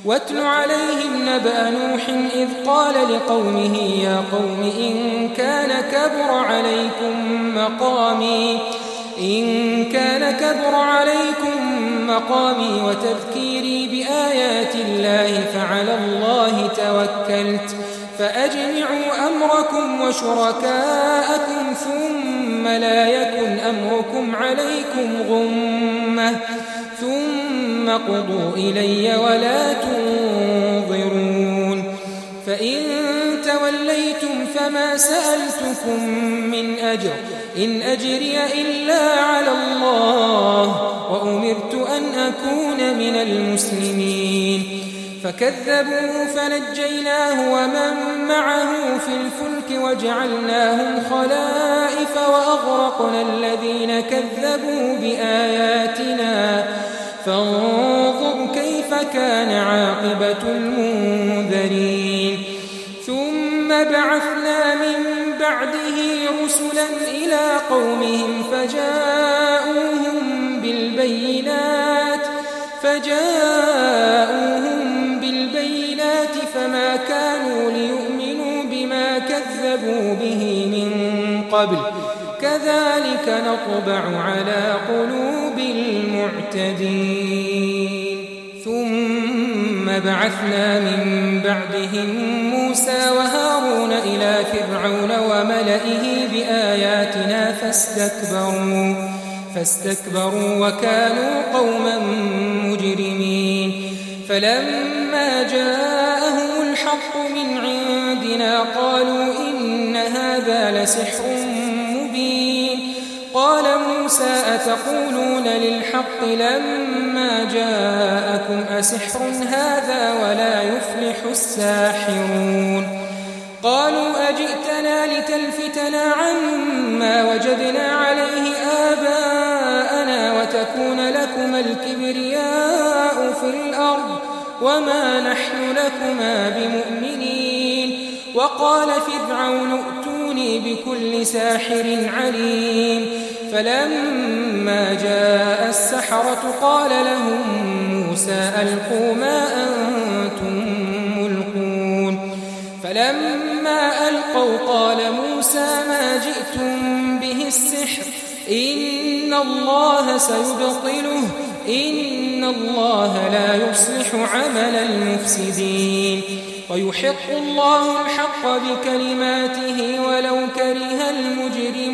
واتل عليهم نبأ نوح إذ قال لقومه يا قوم إن كان كبر عليكم مقامي وتذكيري بآيات الله فعلى الله توكلت فأجمعوا أمركم وشركاءكم ثم لا يكن أمركم عليكم غمة ثم قضوا إلي ولا تنظرون فإن توليتم فما سألتكم من أجر إن أجري إلا على الله وأمرت أن أكون من المسلمين فكذبوه فنجيناه ومن معه في الفلك وجعلناهم خلائف وأغرقنا الذين كذبوا بآياتنا فانظر كيف كان عاقبة المنذرين ثم بعثنا من بعده رسلا إلى قومهم فجاءوهم بالبينات فما كانوا ليؤمنوا بما كذبوا به من قبل كذلك نطبع على قلوب المعتدين ثم بعثنا من بعدهم موسى وهارون إلى فرعون وملئه بآياتنا فاستكبروا وكانوا قوما مجرمين فلما جاءهم الحق من عندنا قالوا إن هذا لسحر مبين قال موسى أتقولون للحق لما جاءكم أسحر هذا ولا يفلح الساحرون قالوا أجئتنا لتلفتنا عما وجدنا عليه آباءنا وتكون لكما الكبرياء في الأرض وما نحن لكما بمؤمنين وقال فرعون ائتوني بكل ساحر عليم فلما جاء السحرة قال لهم موسى ألقوا ما أنتم ملقون فلما ألقوا قال موسى ما جئتم به السحر إن الله سيبطله إن الله لا يصلح عمل المفسدين ويحق الله الحق بكلماته ولو كره المجرمون